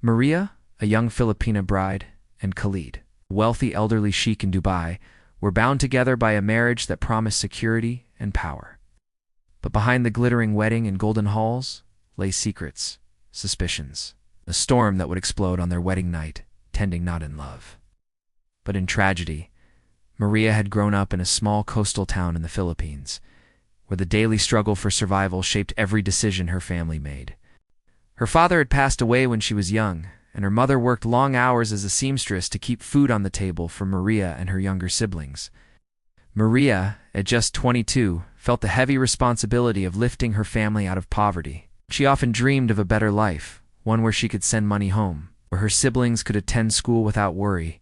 Maria, a young Filipina bride, and Khalid, a wealthy elderly sheikh in Dubai, were bound together by a marriage that promised security and power. But behind the glittering wedding and golden halls lay secrets, suspicions, a storm that would explode on their wedding night, tending not in love, but in tragedy. Maria had grown up in a small coastal town in the Philippines, where the daily struggle for survival shaped every decision her family made. Her father had passed away when she was young, and her mother worked long hours as a seamstress to keep food on the table for Maria and her younger siblings. Maria, at just 22, felt the heavy responsibility of lifting her family out of poverty. She often dreamed of a better life, one where she could send money home, where her siblings could attend school without worry,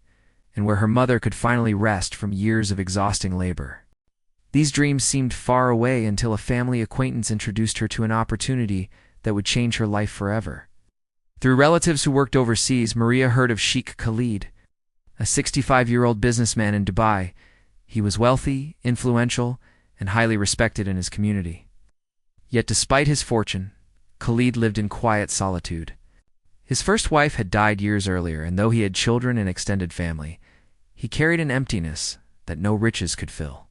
and where her mother could finally rest from years of exhausting labor. These dreams seemed far away until a family acquaintance introduced her to an opportunity that would change her life forever. Through relatives who worked overseas, Maria heard of Sheikh Khalid, a 65-year-old businessman in Dubai. He was wealthy, influential, and highly respected in his community. Yet despite his fortune, Khalid lived in quiet solitude. His first wife had died years earlier, and though he had children and extended family, he carried an emptiness that no riches could fill.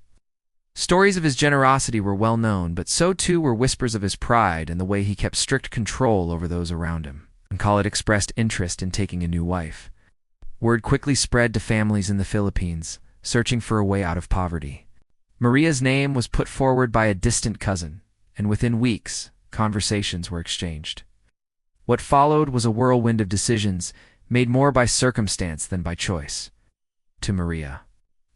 Stories of his generosity were well known, but so too were whispers of his pride and the way he kept strict control over those around him. And Khalid expressed interest in taking a new wife. Word quickly spread to families in the Philippines, searching for a way out of poverty. Maria's name was put forward by a distant cousin, and within weeks, conversations were exchanged. What followed was a whirlwind of decisions, made more by circumstance than by choice. To Maria,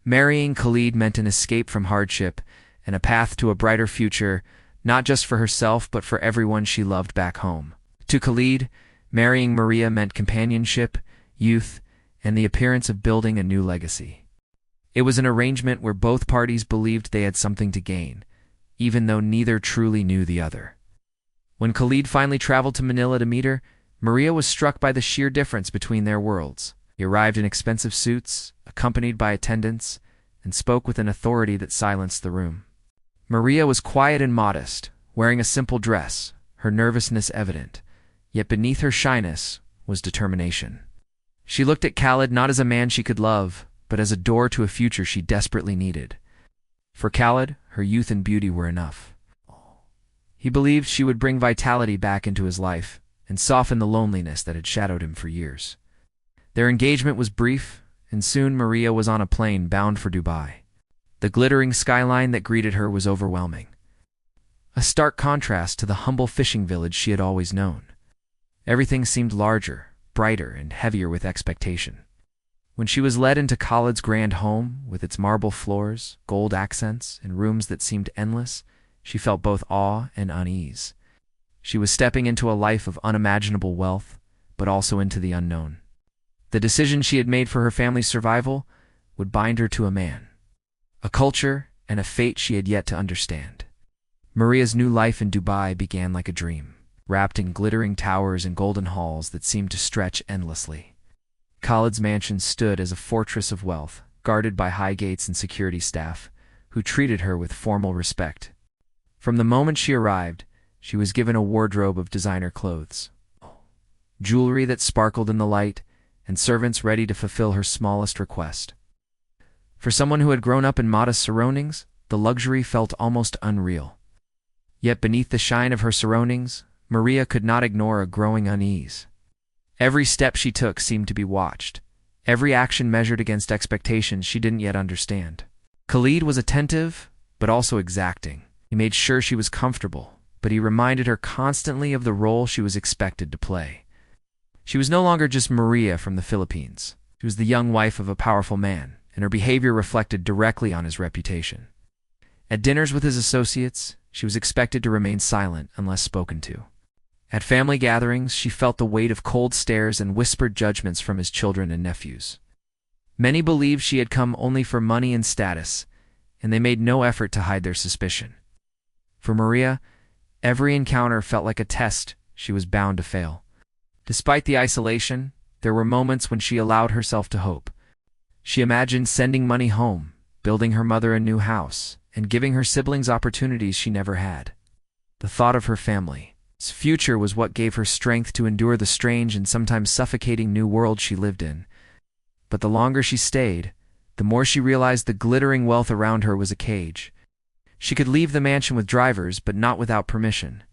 marrying Khalid meant an escape from hardship and a path to a brighter future, not just for herself but for everyone she loved back home. To Khalid, marrying Maria meant companionship, youth, and the appearance of building a new legacy. It was an arrangement where both parties believed they had something to gain, even though neither truly knew the other. When Khalid finally traveled to Manila to meet her, Maria was struck by the sheer difference between their worlds. He arrived in expensive suits, accompanied by attendants, and spoke with an authority that silenced the room. Maria was quiet and modest, wearing a simple dress, her nervousness evident, yet beneath her shyness was determination. She looked at Khalid not as a man she could love, but as a door to a future she desperately needed. For Khalid, her youth and beauty were enough. He believed she would bring vitality back into his life and soften the loneliness that had shadowed him for years. Their engagement was brief, and soon Maria was on a plane bound for Dubai. The glittering skyline that greeted her was overwhelming, a stark contrast to the humble fishing village she had always known. Everything seemed larger, brighter, and heavier with expectation. When she was led into Khalid's grand home, with its marble floors, gold accents, and rooms that seemed endless, she felt both awe and unease. She was stepping into a life of unimaginable wealth, but also into the unknown. The decision she had made for her family's survival would bind her to a man, a culture, and a fate she had yet to understand. Maria's new life in Dubai began like a dream, wrapped in glittering towers and golden halls that seemed to stretch endlessly. Khalid's mansion stood as a fortress of wealth, guarded by high gates and security staff, who treated her with formal respect. From the moment she arrived, she was given a wardrobe of designer clothes, jewelry that sparkled in the light, and servants ready to fulfill her smallest request. For someone who had grown up in modest surroundings, the luxury felt almost unreal. Yet beneath the shine of her surroundings, Maria could not ignore a growing unease. Every step she took seemed to be watched, every action measured against expectations she didn't yet understand. Khalid was attentive, but also exacting. He made sure she was comfortable, but he reminded her constantly of the role she was expected to play. She was no longer just Maria from the Philippines. She was the young wife of a powerful man, and her behavior reflected directly on his reputation. At dinners with his associates, she was expected to remain silent unless spoken to. At family gatherings, she felt the weight of cold stares and whispered judgments from his children and nephews. Many believed she had come only for money and status, and they made no effort to hide their suspicion. For Maria, every encounter felt like a test she was bound to fail. Despite the isolation, there were moments when she allowed herself to hope. She imagined sending money home, building her mother a new house, and giving her siblings opportunities she never had. The thought of her family, future was what gave her strength to endure the strange and sometimes suffocating new world she lived in. But the longer she stayed, the more she realized the glittering wealth around her was a cage. She could leave the mansion with drivers, but not without permission.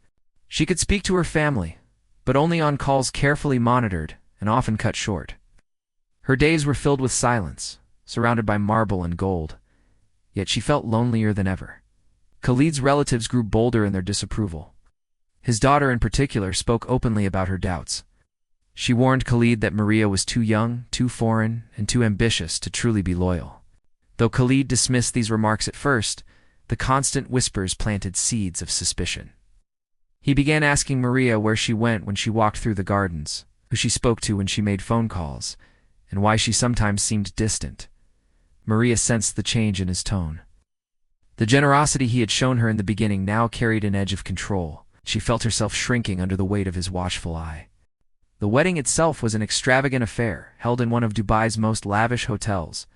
She could speak to her family, but only on calls carefully monitored and often cut short. Her days were filled with silence, surrounded by marble and gold, yet she felt lonelier than ever. Khalid's relatives grew bolder in their disapproval. His daughter in particular spoke openly about her doubts. She warned Khalid that Maria was too young, too foreign, and too ambitious to truly be loyal. Though Khalid dismissed these remarks at first, the constant whispers planted seeds of suspicion. He began asking Maria where she went when she walked through the gardens, who she spoke to when she made phone calls, and why she sometimes seemed distant. Maria sensed the change in his tone. The generosity he had shown her in the beginning now carried an edge of control. She felt herself shrinking under the weight of his watchful eye. The wedding itself was an extravagant affair, held in one of Dubai's most lavish hotels.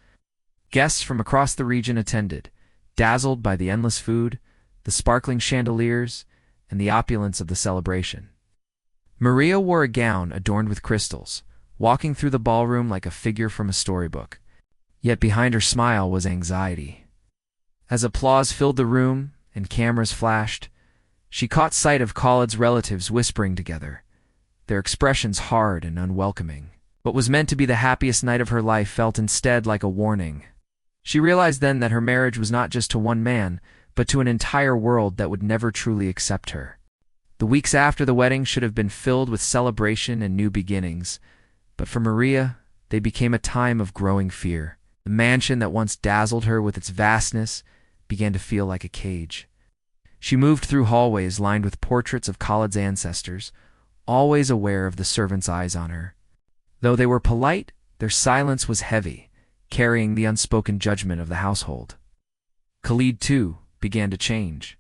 Guests from across the region attended, dazzled by the endless food, the sparkling chandeliers, and the opulence of the celebration. Maria wore a gown adorned with crystals, walking through the ballroom like a figure from a storybook. Yet behind her smile was anxiety. As applause filled the room and cameras flashed, she caught sight of Khalid's relatives whispering together, their expressions hard and unwelcoming. What was meant to be the happiest night of her life felt instead like a warning. She realized then that her marriage was not just to one man, but to an entire world that would never truly accept her. The weeks after the wedding should have been filled with celebration and new beginnings, but for Maria, they became a time of growing fear. The mansion that once dazzled her with its vastness began to feel like a cage. She moved through hallways lined with portraits of Khalid's ancestors, always aware of the servants' eyes on her. Though they were polite, their silence was heavy, carrying the unspoken judgment of the household. Khalid, too, began to change.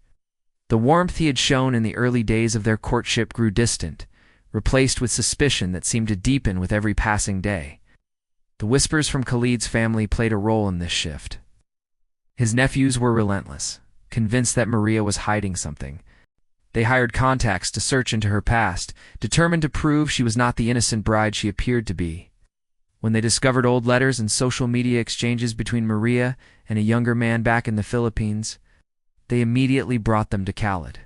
The warmth he had shown in the early days of their courtship grew distant, replaced with suspicion that seemed to deepen with every passing day. The whispers from Khalid's family played a role in this shift. His nephews were relentless, convinced that Maria was hiding something. They hired contacts to search into her past, determined to prove she was not the innocent bride she appeared to be. When they discovered old letters and social media exchanges between Maria and a younger man back in the Philippines, they immediately brought them to Khalid.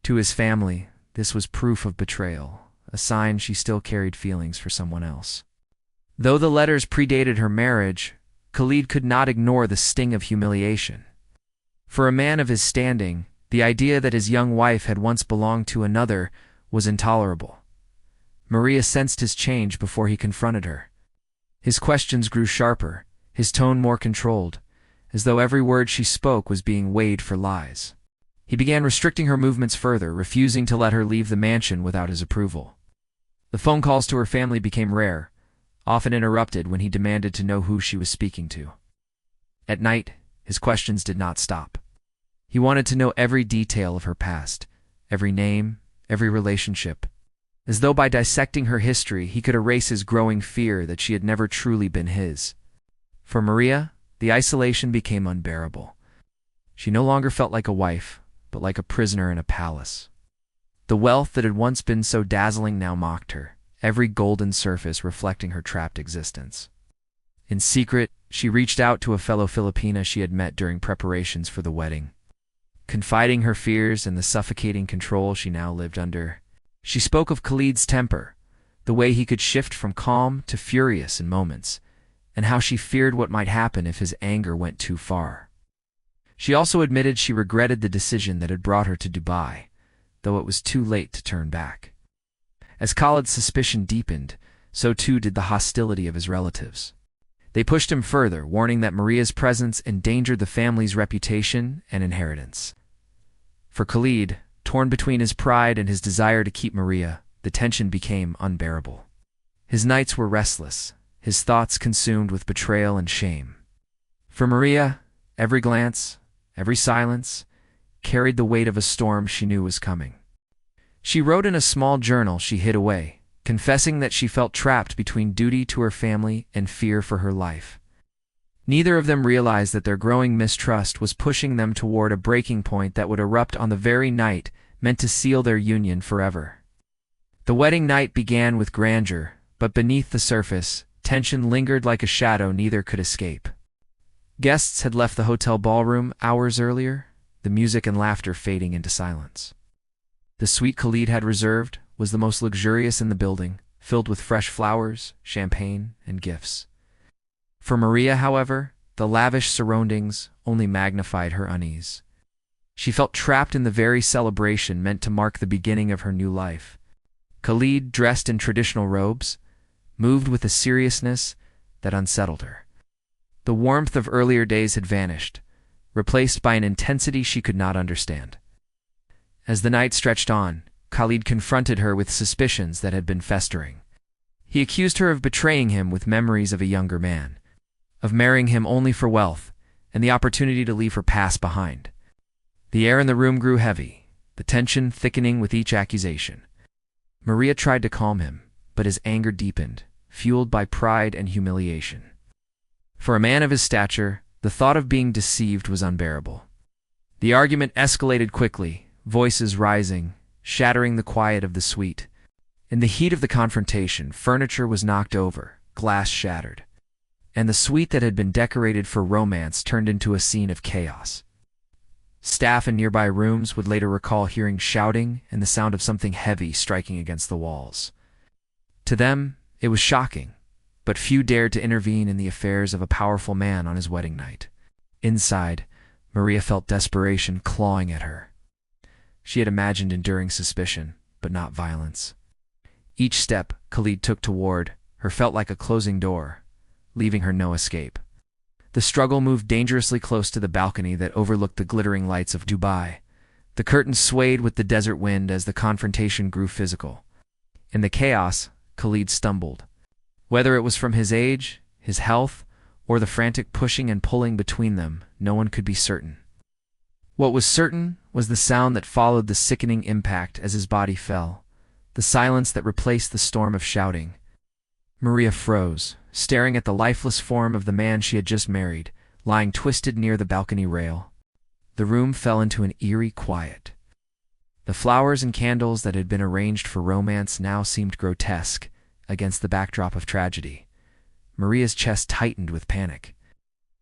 To his family, this was proof of betrayal, a sign she still carried feelings for someone else. Though the letters predated her marriage, Khalid could not ignore the sting of humiliation. For a man of his standing, the idea that his young wife had once belonged to another was intolerable. Maria sensed his change before he confronted her. His questions grew sharper, his tone more controlled, as though every word she spoke was being weighed for lies. He began restricting her movements further, refusing to let her leave the mansion without his approval. The phone calls to her family became rare, often interrupted when he demanded to know who she was speaking to. At night, his questions did not stop. He wanted to know every detail of her past, every name, every relationship, as though by dissecting her history he could erase his growing fear that she had never truly been his. For Maria, the isolation became unbearable. She no longer felt like a wife, but like a prisoner in a palace. The wealth that had once been so dazzling now mocked her, every golden surface reflecting her trapped existence. In secret, she reached out to a fellow Filipina she had met during preparations for the wedding. Confiding her fears and the suffocating control she now lived under, she spoke of Khalid's temper, the way he could shift from calm to furious in moments, and how she feared what might happen if his anger went too far. She also admitted she regretted the decision that had brought her to Dubai, though it was too late to turn back. As Khalid's suspicion deepened, so too did the hostility of his relatives. They pushed him further, warning that Maria's presence endangered the family's reputation and inheritance. For Khalid, torn between his pride and his desire to keep Maria, the tension became unbearable. His nights were restless, his thoughts consumed with betrayal and shame. For Maria, every glance, every silence, carried the weight of a storm she knew was coming. She wrote in a small journal she hid away, confessing that she felt trapped between duty to her family and fear for her life. Neither of them realized that their growing mistrust was pushing them toward a breaking point that would erupt on the very night meant to seal their union forever. The wedding night began with grandeur, but beneath the surface, tension lingered like a shadow neither could escape. Guests had left the hotel ballroom hours earlier, the music and laughter fading into silence. The suite Khalid had reserved was the most luxurious in the building, filled with fresh flowers, champagne, and gifts. For Maria, however, the lavish surroundings only magnified her unease. She felt trapped in the very celebration meant to mark the beginning of her new life. Khalid, dressed in traditional robes, moved with a seriousness that unsettled her. The warmth of earlier days had vanished, replaced by an intensity she could not understand. As the night stretched on, Khalid confronted her with suspicions that had been festering. He accused her of betraying him with memories of a younger man, of marrying him only for wealth and the opportunity to leave her past behind. The air in the room grew heavy, the tension thickening with each accusation. Maria tried to calm him, but his anger deepened, fueled by pride and humiliation. For a man of his stature, the thought of being deceived was unbearable. The argument escalated quickly, voices rising, shattering the quiet of the suite. In the heat of the confrontation, furniture was knocked over, glass shattered, and the suite that had been decorated for romance turned into a scene of chaos. Staff in nearby rooms would later recall hearing shouting and the sound of something heavy striking against the walls. To them, it was shocking, but few dared to intervene in the affairs of a powerful man on his wedding night. Inside, Maria felt desperation clawing at her. She had imagined enduring suspicion, but not violence. Each step Khalid took toward her felt like a closing door, leaving her no escape. The struggle moved dangerously close to the balcony that overlooked the glittering lights of Dubai. The curtains swayed with the desert wind as the confrontation grew physical. In the chaos, Khalid stumbled. Whether it was from his age, his health, or the frantic pushing and pulling between them, no one could be certain. What was certain was the sound that followed the sickening impact as his body fell, the silence that replaced the storm of shouting. Maria froze, staring at the lifeless form of the man she had just married, lying twisted near the balcony rail. The room fell into an eerie quiet. The flowers and candles that had been arranged for romance now seemed grotesque against the backdrop of tragedy. Maria's chest tightened with panic.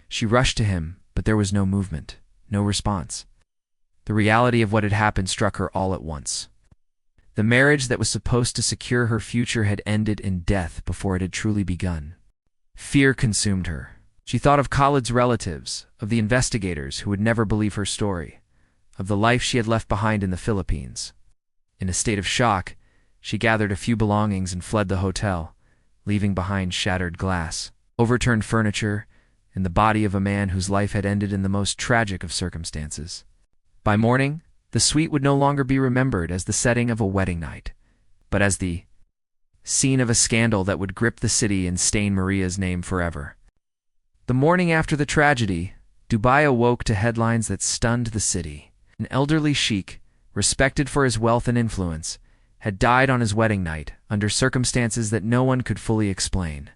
She rushed to him, but there was no movement, no response. The reality of what had happened struck her all at once. The marriage that was supposed to secure her future had ended in death before it had truly begun. Fear consumed her. She thought of Khalid's relatives, of the investigators who would never believe her story, of the life she had left behind in the Philippines. In a state of shock, she gathered a few belongings and fled the hotel, leaving behind shattered glass, overturned furniture, and the body of a man whose life had ended in the most tragic of circumstances. By morning, the suite would no longer be remembered as the setting of a wedding night, but as the scene of a scandal that would grip the city and stain Maria's name forever. The morning after the tragedy, Dubai awoke to headlines that stunned the city. An elderly sheikh, respected for his wealth and influence, had died on his wedding night under circumstances that no one could fully explain.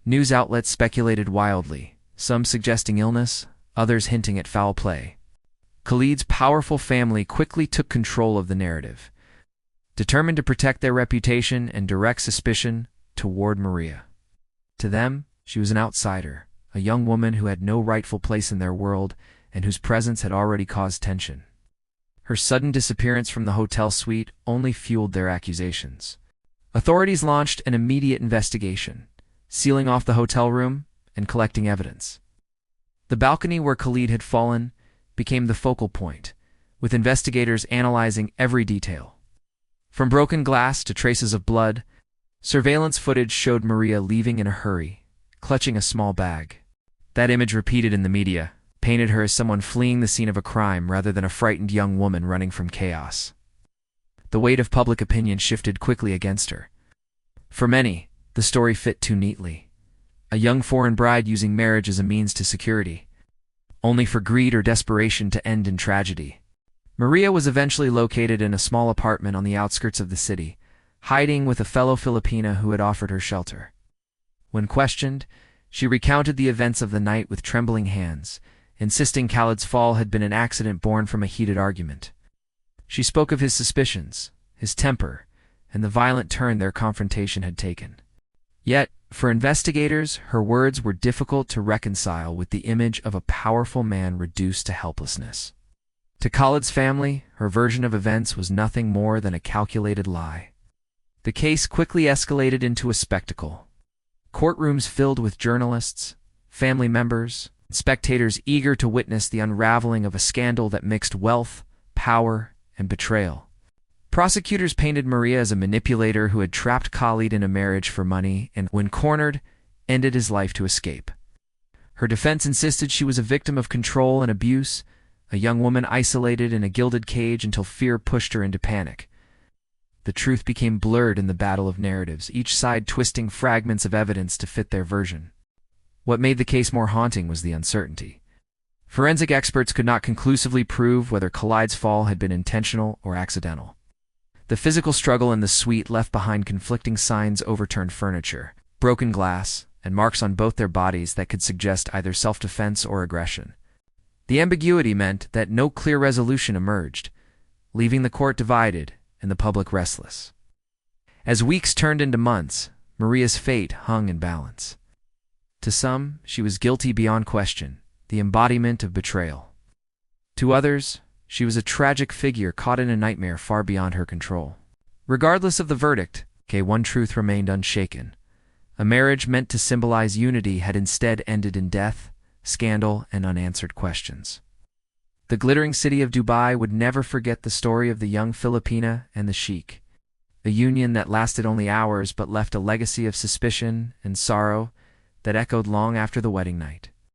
News outlets speculated wildly, some suggesting illness, others hinting at foul play. Khalid's powerful family quickly took control of the narrative, determined to protect their reputation and direct suspicion toward Maria. To them, she was an outsider, a young woman who had no rightful place in their world and whose presence had already caused tension. Her sudden disappearance from the hotel suite only fueled their accusations. Authorities launched an immediate investigation, sealing off the hotel room and collecting evidence. The balcony where Khalid had fallen became the focal point, with investigators analyzing every detail. From broken glass to traces of blood, surveillance footage showed Maria leaving in a hurry, clutching a small bag. That image, repeated in the media, painted her as someone fleeing the scene of a crime rather than a frightened young woman running from chaos. The weight of public opinion shifted quickly against her. For many, the story fit too neatly. A young foreign bride using marriage as a means to security, only for greed or desperation to end in tragedy. Maria was eventually located in a small apartment on the outskirts of the city, hiding with a fellow Filipina who had offered her shelter. When questioned, she recounted the events of the night with trembling hands, insisting Khalid's fall had been an accident born from a heated argument. She spoke of his suspicions, his temper, and the violent turn their confrontation had taken. Yet, for investigators, her words were difficult to reconcile with the image of a powerful man reduced to helplessness. To Khalid's family, her version of events was nothing more than a calculated lie. The case quickly escalated into a spectacle. Courtrooms filled with journalists, family members, and spectators eager to witness the unraveling of a scandal that mixed wealth, power, and betrayal. Prosecutors painted Maria as a manipulator who had trapped Khalid in a marriage for money and, when cornered, ended his life to escape. Her defense insisted she was a victim of control and abuse, a young woman isolated in a gilded cage until fear pushed her into panic. The truth became blurred in the battle of narratives, each side twisting fragments of evidence to fit their version. What made the case more haunting was the uncertainty. Forensic experts could not conclusively prove whether Khalid's fall had been intentional or accidental. The physical struggle in the suite left behind conflicting signs: overturned furniture, broken glass, and marks on both their bodies that could suggest either self-defense or aggression. The ambiguity meant that no clear resolution emerged, leaving the court divided and the public restless. As weeks turned into months, Maria's fate hung in balance. To some, she was guilty beyond question, the embodiment of betrayal. To others, she was a tragic figure caught in a nightmare far beyond her control. Regardless of the verdict, one truth remained unshaken. A marriage meant to symbolize unity had instead ended in death, scandal, and unanswered questions. The glittering city of Dubai would never forget the story of the young Filipina and the Sheikh, a union that lasted only hours but left a legacy of suspicion and sorrow that echoed long after the wedding night.